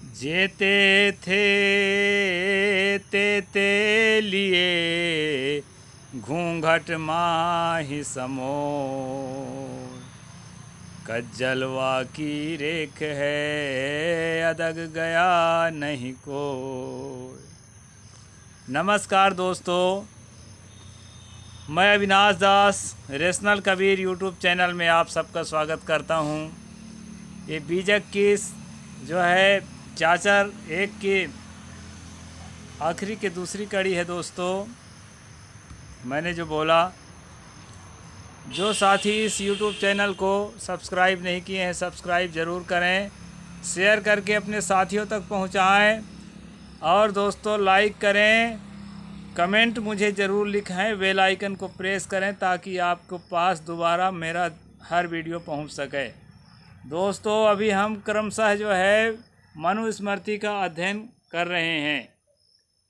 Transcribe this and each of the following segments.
जेते थे तेते लिए घूंघट माही समोर। कज्जलवा की रेख है अदग गया नहीं कोई। नमस्कार दोस्तों, मैं अविनाश दास रेशनल कबीर यूट्यूब चैनल में आप सबका स्वागत करता हूं। ये बीजक की जो है चाचर एक की आखिरी की दूसरी कड़ी है दोस्तों। मैंने जो बोला, जो साथी इस यूट्यूब चैनल को सब्सक्राइब नहीं किए हैं सब्सक्राइब ज़रूर करें, शेयर करके अपने साथियों तक पहुंचाएं और दोस्तों लाइक करें, कमेंट मुझे ज़रूर लिखें, बेल आइकन को प्रेस करें ताकि आपको पास दोबारा मेरा हर वीडियो पहुंच सके। दोस्तों अभी हम क्रमशः जो है मनुस्मृति का अध्ययन कर रहे हैं।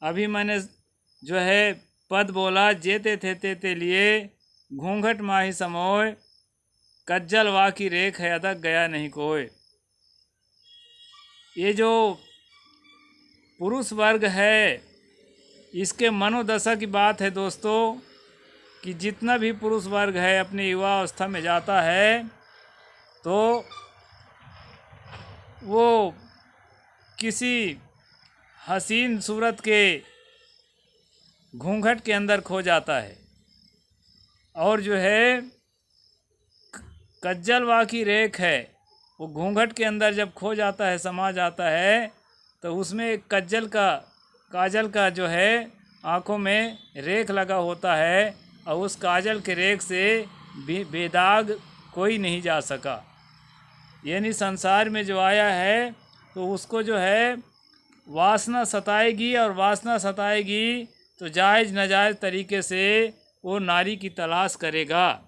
अभी मैंने जो है पद बोला, जेते थे तेते लिए घूंघट माही समोय, कज्जल वा की रेख है अदक गया नहीं कोई। ये जो पुरुष वर्ग है इसके मनोदशा की बात है दोस्तों, कि जितना भी पुरुष वर्ग है अपनी युवा अवस्था में जाता है तो वो किसी हसीन सूरत के घूंघट के अंदर खो जाता है और जो है कज्जलवा की रेख है वो घूंघट के अंदर जब खो जाता है, समा जाता है, तो उसमें एक काजल का जो है आँखों में रेख लगा होता है और उस काजल के रेख से बेदाग कोई नहीं जा सका। यानी संसार में जो आया है तो उसको जो है वासना सताएगी और वासना सताएगी तो जायज़ नाजायज़ तरीके से वो नारी की तलाश करेगा,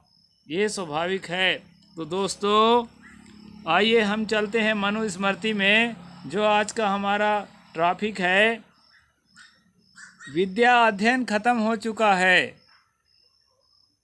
ये स्वाभाविक है। तो दोस्तों आइए हम चलते हैं मनुस्मृति में, जो आज का हमारा टॉपिक है। विद्या अध्ययन खत्म हो चुका है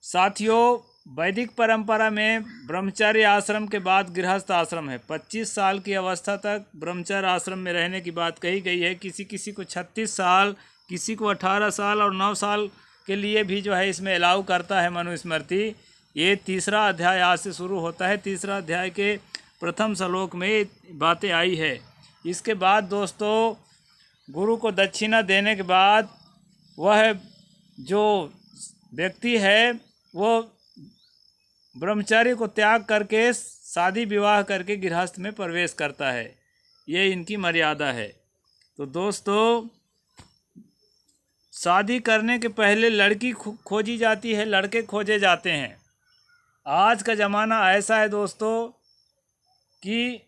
साथियों। वैदिक परंपरा में ब्रह्मचर्य आश्रम के बाद गृहस्थ आश्रम है। 25 साल की अवस्था तक ब्रह्मचर्य आश्रम में रहने की बात कही गई है। किसी किसी को 36 साल, किसी को 18 साल और 9 साल के लिए भी जो है इसमें अलाउ करता है मनुस्मृति। ये तीसरा अध्याय आज से शुरू होता है। तीसरा अध्याय के प्रथम श्लोक में बातें आई है। इसके बाद दोस्तों गुरु को दक्षिणा देने के बाद वह जो व्यक्ति है वो ब्रह्मचर्य को त्याग करके शादी विवाह करके गृहस्थ में प्रवेश करता है। ये इनकी मर्यादा है। तो दोस्तों शादी करने के पहले लड़की खोजी जाती है, लड़के खोजे जाते हैं। आज का ज़माना ऐसा है दोस्तों कि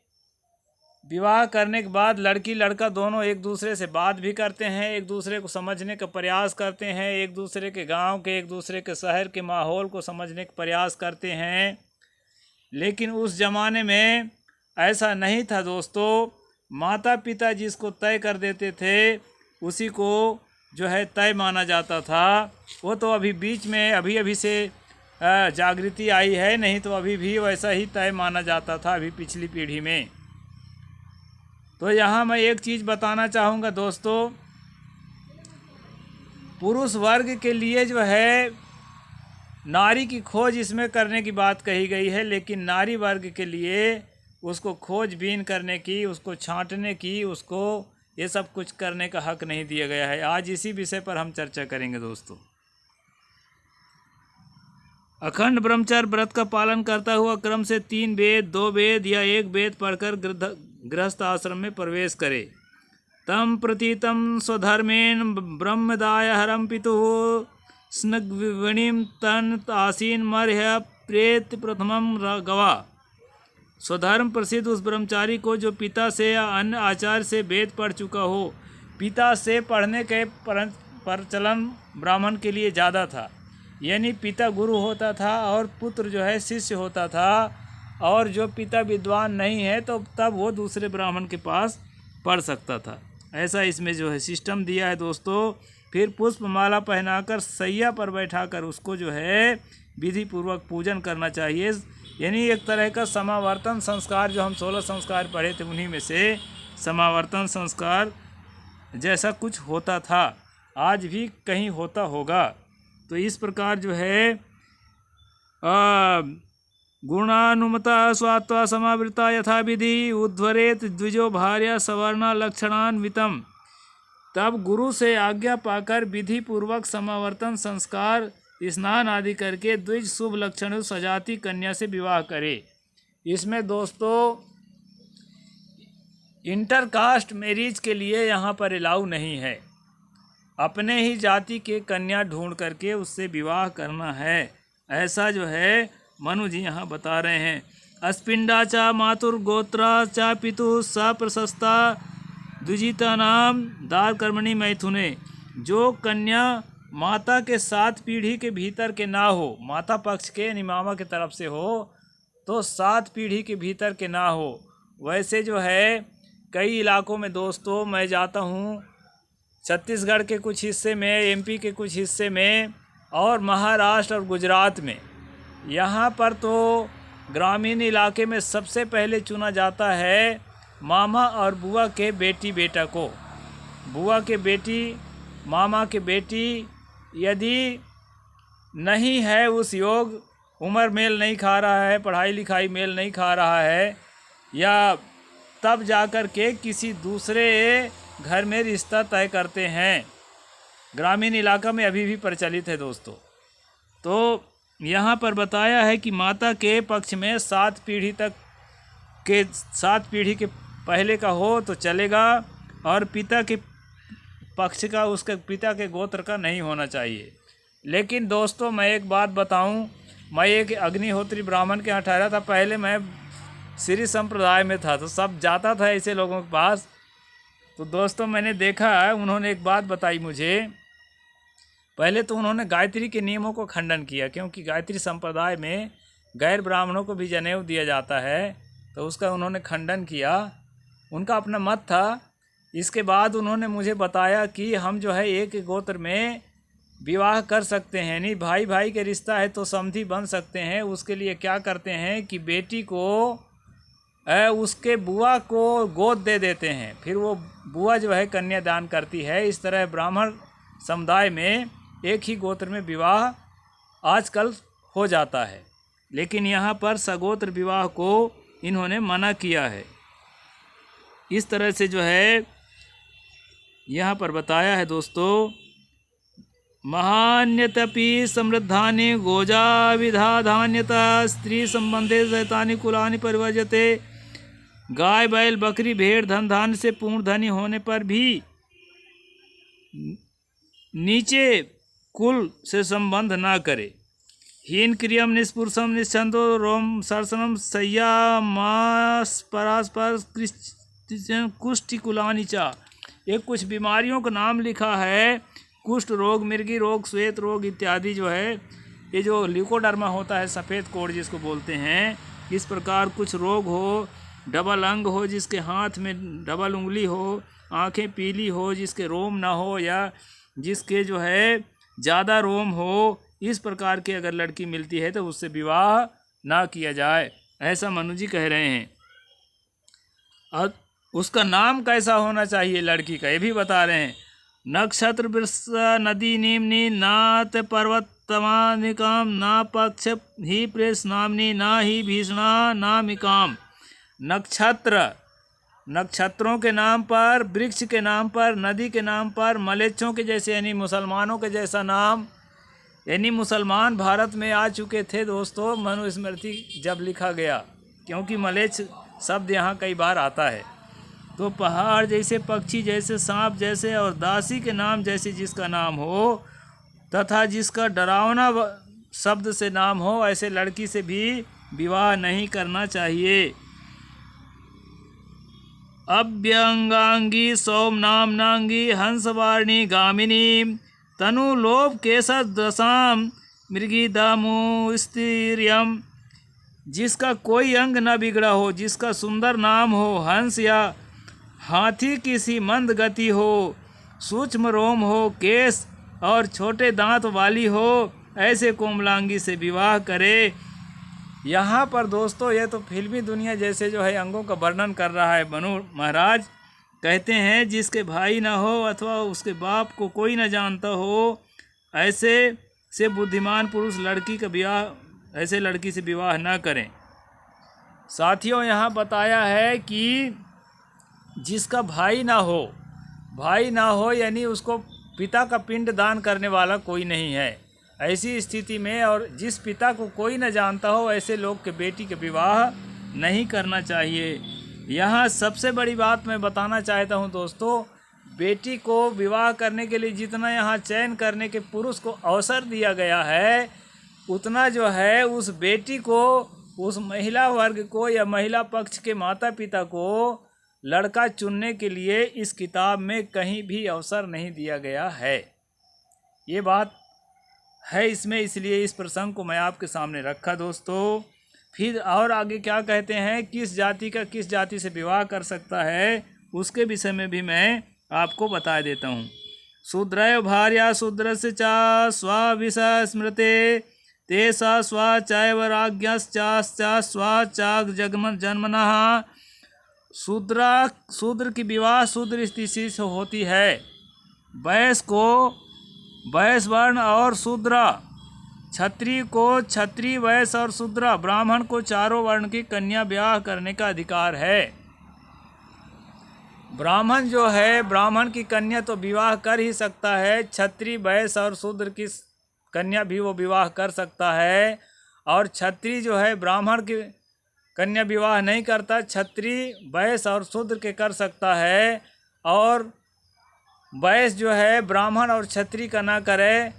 विवाह करने के बाद लड़की लड़का दोनों एक दूसरे से बात भी करते हैं, एक दूसरे को समझने का प्रयास करते हैं, एक दूसरे के गांव के, एक दूसरे के शहर के माहौल को समझने का प्रयास करते हैं। लेकिन उस ज़माने में ऐसा नहीं था दोस्तों। माता पिता जिसको तय कर देते थे उसी को जो है तय माना जाता था। वो तो अभी बीच में अभी से जागृति आई है, नहीं तो अभी भी वैसा ही तय माना जाता था अभी पिछली पीढ़ी में। तो यहाँ मैं एक चीज़ बताना चाहूँगा दोस्तों, पुरुष वर्ग के लिए जो है नारी की खोज इसमें करने की बात कही गई है, लेकिन नारी वर्ग के लिए उसको खोजबीन करने की, उसको छांटने की, उसको ये सब कुछ करने का हक नहीं दिया गया है। आज इसी विषय पर हम चर्चा करेंगे दोस्तों। अखंड ब्रह्मचर्य व्रत का पालन करता हुआ क्रम से 3 वेद, 2 वेद या 1 वेद पढ़कर गृहस्थ आश्रम में प्रवेश करे। तम प्रतीतम स्वधर्मेण ब्रह्मदाय हरम पितुः स्नग्विणीम तन आसीन मर्ह्य प्रेत प्रथमम गवा। स्वधर्म प्रसिद्ध उस ब्रह्मचारी को जो पिता से या अन्य आचार्य से वेद पढ़ चुका हो। पिता से पढ़ने के प्रचलन ब्राह्मण के लिए ज़्यादा था, यानी पिता गुरु होता था और पुत्र जो है शिष्य होता था। और जो पिता विद्वान नहीं है तो तब वो दूसरे ब्राह्मण के पास पढ़ सकता था। ऐसा इसमें जो है सिस्टम दिया है दोस्तों। फिर पुष्पमाला पहनाकर सैया पर बैठाकर उसको जो है विधि पूर्वक पूजन करना चाहिए। यानी एक तरह का समावर्तन संस्कार, जो हम 16 संस्कार पढ़े थे उन्हीं में से समावर्तन संस्कार जैसा कुछ होता था, आज भी कहीं होता होगा। तो इस प्रकार जो है गुणानुमता स्वात्वा समावृता यथा विधि उद्धरेत द्विजो भार्या सवर्णा लक्षणान्वितम। तब गुरु से आज्ञा पाकर विधि पूर्वक समावर्तन संस्कार स्नान आदि करके द्विज शुभ लक्षण सजाती कन्या से विवाह करे। इसमें दोस्तों इंटरकास्ट मैरिज के लिए यहाँ पर अलाउ नहीं है। अपने ही जाति के कन्या ढूंढ करके उससे विवाह करना है, ऐसा जो है मनु जी यहाँ बता रहे हैं। अस्पिंडा चा मातुर गोत्रा चा पितु सा प्रशस्ता द्विजिता नाम दार कर्मणि मैथुने। जो कन्या माता के 7 पीढ़ी के भीतर के ना हो, माता पक्ष के यानी मामा की तरफ से हो तो 7 पीढ़ी के भीतर के ना हो। वैसे जो है कई इलाकों में दोस्तों मैं जाता हूँ, छत्तीसगढ़ के कुछ हिस्से में, एमपी के कुछ हिस्से में और महाराष्ट्र और गुजरात में, यहाँ पर तो ग्रामीण इलाके में सबसे पहले चुना जाता है मामा और बुआ के बेटी बेटा को। बुआ के बेटी मामा के बेटी यदि नहीं है उस योग, उम्र मेल नहीं खा रहा है, पढ़ाई लिखाई मेल नहीं खा रहा है, या तब जाकर के किसी दूसरे घर में रिश्ता तय करते हैं। ग्रामीण इलाका में अभी भी प्रचलित है दोस्तों। तो यहाँ पर बताया है कि माता के पक्ष में 7 पीढ़ी तक के 7 पीढ़ी के पहले का हो तो चलेगा, और पिता के पक्ष का उसके पिता के गोत्र का नहीं होना चाहिए। लेकिन दोस्तों मैं एक बात बताऊं, मैं एक अग्निहोत्री ब्राह्मण के यहाँ ठहरा था। पहले मैं श्री संप्रदाय में था तो सब जाता था ऐसे लोगों के पास। तो दोस्तों मैंने देखा, उन्होंने एक बात बताई मुझे। पहले तो उन्होंने गायत्री के नियमों को खंडन किया, क्योंकि गायत्री संप्रदाय में गैर ब्राह्मणों को भी जनेऊ दिया जाता है, तो उसका उन्होंने खंडन किया। उनका अपना मत था। इसके बाद उन्होंने मुझे बताया कि हम जो है एक गोत्र में विवाह कर सकते हैं, नहीं भाई भाई के रिश्ता है तो समधी बन सकते हैं। उसके लिए क्या करते हैं कि बेटी को उसके बुआ को गोद दे देते हैं, फिर वो बुआ जो है कन्यादान करती है। इस तरह ब्राह्मण समुदाय में एक ही गोत्र में विवाह आजकल हो जाता है, लेकिन यहाँ पर सगोत्र विवाह को इन्होंने मना किया है। इस तरह से जो है यहाँ पर बताया है दोस्तों, महान्यतपि समृद्धानि गोजा विधाधान्यता स्त्री संबंधे शैतानि कुलानि परिवर्जते। गाय बैल बकरी भेड़ धन धान्य से पूर्ण धनी होने पर भी नीचे कुल से संबंध ना करे। हीन क्रियम निष्पुरुषम निश्चंदो रोम सरसनम सय्या मास परास्पर कुष्ठ कुलानि चा। एक कुछ बीमारियों का नाम लिखा है, कुष्ठ रोग, मिर्गी रोग, श्वेत रोग इत्यादि जो है, ये जो ल्यूकोडर्मा होता है, सफ़ेद कोढ़ जिसको बोलते हैं, इस प्रकार कुछ रोग हो, डबल अंग हो जिसके हाथ में डबल उंगली हो, आंखें पीली हो जिसके रोम ना हो, या जिसके जो है ज़्यादा रोम हो, इस प्रकार की अगर लड़की मिलती है तो उससे विवाह ना किया जाए, ऐसा मनु जी कह रहे हैं। और उसका नाम कैसा होना चाहिए लड़की का, ये भी बता रहे हैं। नक्षत्र वृष नदी निम्नि नात पर्वतमानिकाम ना पक्ष ही प्रेस नामनी ना ही भीषणा नामिकाम। नक्षत्रों के नाम पर, वृक्ष के नाम पर, नदी के नाम पर, मलेच्छों के जैसे यानी मुसलमानों के जैसा नाम, यानी मुसलमान भारत में आ चुके थे दोस्तों मनुस्मृति जब लिखा गया, क्योंकि मलेच्छ शब्द यहाँ कई बार आता है। तो पहाड़ जैसे, पक्षी जैसे, सांप जैसे और दासी के नाम जैसे जिसका नाम हो, तथा जिसका डरावना शब्द से नाम हो, ऐसे लड़की से भी विवाह नहीं करना चाहिए। अभ्यंगांगी सौम नामनांगी हंसवाणी गामिनी तनु लोभ केशर दशाम मृगी दामु स्त्रियम। जिसका कोई अंग न बिगड़ा हो, जिसका सुंदर नाम हो, हंस या हाथी की सी मंद गति हो, सूक्ष्म रोम हो, केस और छोटे दांत वाली हो, ऐसे कोमलांगी से विवाह करे। यहाँ पर दोस्तों ये तो फिल्मी दुनिया जैसे जो है अंगों का वर्णन कर रहा है मनु महाराज। कहते हैं जिसके भाई ना हो अथवा उसके बाप को कोई न जानता हो, ऐसे से बुद्धिमान पुरुष लड़की का विवाह, ऐसे लड़की से विवाह न करें। साथियों, यहाँ बताया है कि जिसका भाई ना हो यानी उसको पिता का पिंड दान करने वाला कोई नहीं है। ऐसी स्थिति में और जिस पिता को कोई न जानता हो, ऐसे लोग के बेटी के विवाह नहीं करना चाहिए। यहाँ सबसे बड़ी बात मैं बताना चाहता हूँ दोस्तों, बेटी को विवाह करने के लिए जितना यहाँ चयन करने के पुरुष को अवसर दिया गया है, उतना जो है उस बेटी को, उस महिला वर्ग को या महिला पक्ष के माता पिता को लड़का चुनने के लिए इस किताब में कहीं भी अवसर नहीं दिया गया है। ये बात है इसमें, इसलिए इस प्रसंग को मैं आपके सामने रखा दोस्तों। फिर और आगे क्या कहते हैं, किस जाति का किस जाति से विवाह कर सकता है, उसके विषय में भी मैं आपको बता देता हूँ। शूद्रय भार्या शूद्रस्य च स्वाविषा स्मृते तेषा स्वा चैव राज्ञश्चा स्वा चाग जन्मनः। शूद्र की विवाह शूद्र स्थिति से होती है। वैश्य वर्ण और शूद्र, क्षत्रिय को क्षत्रिय, वैश्य और शूद्र, ब्राह्मण को चारों वर्ण की कन्या विवाह करने का अधिकार है। ब्राह्मण जो है, ब्राह्मण की कन्या तो विवाह कर ही सकता है, क्षत्रिय वैश्य और शूद्र की कन्या भी वो विवाह कर सकता है। और क्षत्रिय जो है ब्राह्मण की कन्या विवाह नहीं करता, क्षत्रिय वैश्य और शूद्र के कर सकता है। और वैश्य जो है ब्राह्मण और क्षत्रिय का ना करे,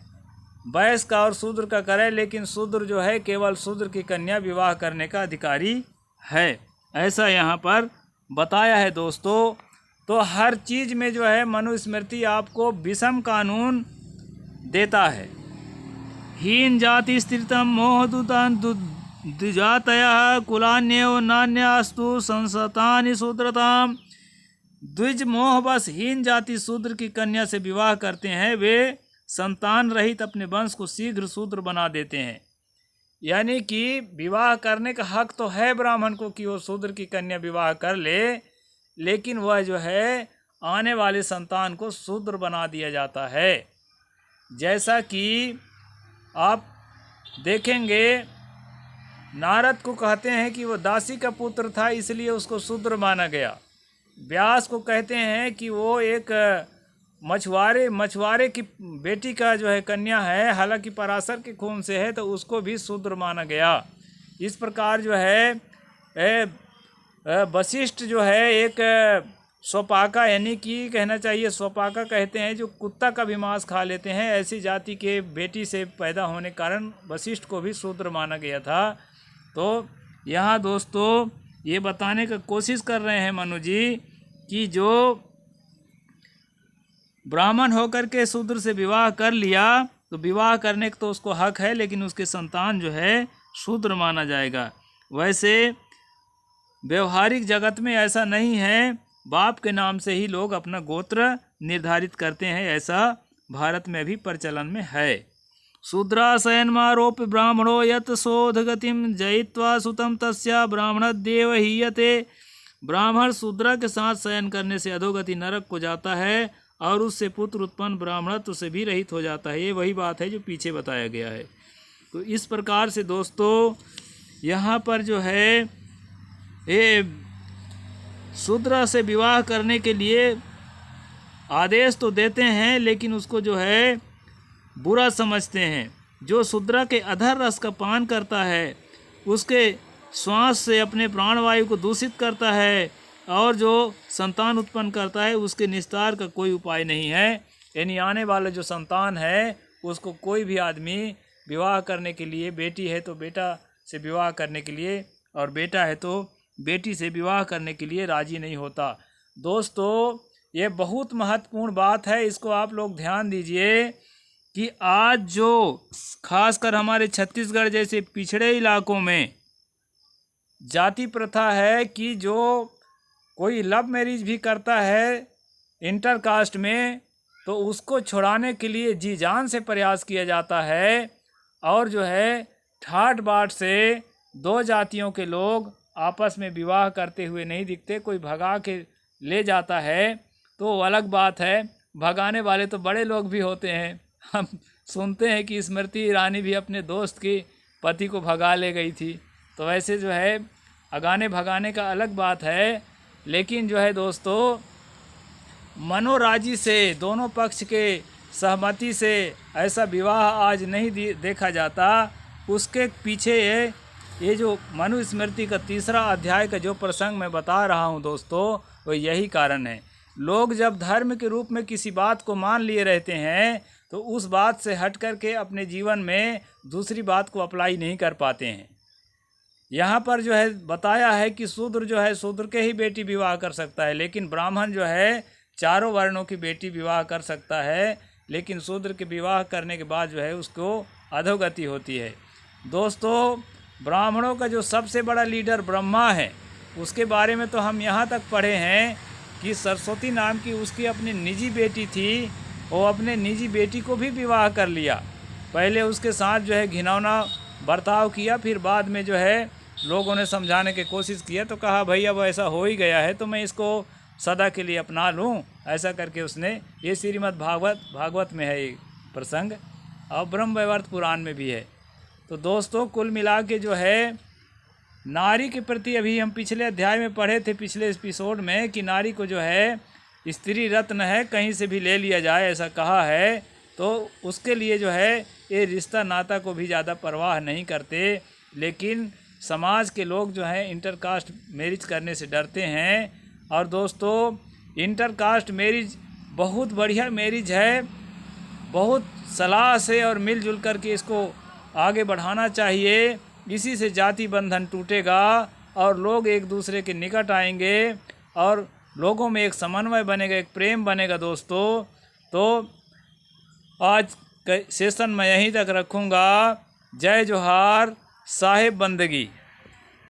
वैश्य का और शूद्र का करे, लेकिन शूद्र जो है केवल शूद्र की कन्या विवाह करने का अधिकारी है। ऐसा यहाँ पर बताया है दोस्तों। तो हर चीज़ में जो है मनुस्मृति आपको विषम कानून देता है। हीन जाति स्थिरतम मोहदुतान द्विजातयः कुलान्येव नान्यास्तु संसतानि शूद्रताम। द्विज मोहवश हीन जाति शूद्र की कन्या से विवाह करते हैं, वे संतान रहित अपने वंश को शीघ्र शूद्र बना देते हैं। यानी कि विवाह करने का हक तो है ब्राह्मण को कि वो शूद्र की कन्या विवाह कर ले, लेकिन वह जो है आने वाले संतान को शूद्र बना दिया जाता है। जैसा कि आप देखेंगे, नारद को कहते हैं कि वो दासी का पुत्र था इसलिए उसको शूद्र माना गया। व्यास को कहते हैं कि वो एक मछुआरे की बेटी का जो है कन्या है, हालांकि पराशर के खून से है, तो उसको भी शूद्र माना गया। इस प्रकार जो है वशिष्ठ जो है एक स्वपाका, यानी कि कहना चाहिए स्वपाका कहते हैं, जो कुत्ता का भी मांस खा लेते हैं, ऐसी जाति के बेटी से पैदा होने कारण वशिष्ठ को भी शूद्र माना गया था। तो यहाँ दोस्तों ये बताने का कोशिश कर रहे हैं मनु जी कि जो ब्राह्मण होकर के शूद्र से विवाह कर लिया तो विवाह करने का तो उसको हक है, लेकिन उसके संतान जो है शूद्र माना जाएगा। वैसे व्यवहारिक जगत में ऐसा नहीं है, बाप के नाम से ही लोग अपना गोत्र निर्धारित करते हैं, ऐसा भारत में भी प्रचलन में है। शूद्राशयनमारोप्य ब्राह्मणो यत शोधगतिम जयित्वा सुतम तस्या ब्राह्मणदेव हीयते। ब्राह्मण शूद्रा के साथ शयन करने से अधोगति नरक को जाता है और उससे पुत्र उत्पन्न ब्राह्मणत्व से भी रहित हो जाता है। ये वही बात है जो पीछे बताया गया है। तो इस प्रकार से दोस्तों यहाँ पर जो है ये शूद्र से विवाह करने के लिए आदेश तो देते हैं, लेकिन उसको जो है बुरा समझते हैं। जो शूद्र के अधर रस का पान करता है उसके श्वास से अपने प्राणवायु को दूषित करता है, और जो संतान उत्पन्न करता है उसके निस्तार का कोई उपाय नहीं है। यानी आने वाला जो संतान है उसको कोई भी आदमी विवाह करने के लिए, बेटी है तो बेटा से विवाह करने के लिए, और बेटा है तो बेटी से विवाह करने के लिए राजी नहीं होता। दोस्तों ये बहुत महत्वपूर्ण बात है, इसको आप लोग ध्यान दीजिए कि आज जो खासकर हमारे छत्तीसगढ़ जैसे पिछड़े इलाकों में जाति प्रथा है कि जो कोई लव मैरिज भी करता है इंटर कास्ट में, तो उसको छुड़ाने के लिए जी जान से प्रयास किया जाता है। और जो है ठाट बाट से दो जातियों के लोग आपस में विवाह करते हुए नहीं दिखते, कोई भगा के ले जाता है तो वो अलग बात है। भगाने वाले तो बड़े लोग भी होते हैं। हम सुनते हैं कि स्मृति ईरानी भी अपने दोस्त के पति को भगा ले गई थी। तो वैसे जो है अगाने भगाने का अलग बात है, लेकिन जो है दोस्तों मनोराजी से दोनों पक्ष के सहमति से ऐसा विवाह आज नहीं देखा जाता। उसके पीछे ये जो मनुस्मृति का 3 अध्याय का जो प्रसंग मैं बता रहा हूँ दोस्तों, वो यही कारण है। लोग जब धर्म के रूप में किसी बात को मान लिए रहते हैं तो उस बात से हट कर के अपने जीवन में दूसरी बात को अप्लाई नहीं कर पाते हैं। यहाँ पर जो है बताया है कि शूद्र जो है शूद्र के ही बेटी विवाह कर सकता है, लेकिन ब्राह्मण जो है चारों वर्णों की बेटी विवाह कर सकता है, लेकिन शूद्र के विवाह करने के बाद जो है उसको अधोगति होती है। दोस्तों ब्राह्मणों का जो सबसे बड़ा लीडर ब्रह्मा है, उसके बारे में तो हम यहाँ तक पढ़े हैं कि सरस्वती नाम की उसकी अपनी निजी बेटी थी, वो अपने निजी बेटी को भी विवाह कर लिया। पहले उसके साथ जो है घिनौना बर्ताव किया, फिर बाद में जो है लोगों ने समझाने की कोशिश किया तो कहा भाई अब ऐसा हो ही गया है तो मैं इसको सदा के लिए अपना लूँ। ऐसा करके उसने, ये श्रीमद् भागवत में है ये प्रसंग और ब्रह्म वैवर्त पुराण में भी है। तो दोस्तों कुल मिला के जो है नारी के प्रति अभी हम पिछले अध्याय में पढ़े थे, पिछले एपिसोड में, कि नारी को जो है स्त्री रत्न है, कहीं से भी ले लिया जाए ऐसा कहा है। तो उसके लिए जो है ये रिश्ता नाता को भी ज़्यादा परवाह नहीं करते, लेकिन समाज के लोग जो हैं इंटरकास्ट मैरिज करने से डरते हैं। और दोस्तों इंटरकास्ट मैरिज बहुत बढ़िया मैरिज है, बहुत सलाह से और मिलजुल कर के इसको आगे बढ़ाना चाहिए। इसी से जाति बंधन टूटेगा और लोग एक दूसरे के निकट आएंगे और लोगों में एक समन्वय बनेगा, एक प्रेम बनेगा दोस्तों। तो आज सेशन मैं यहीं तक रखूँगा। जय जोहार, साहिब बंदगी।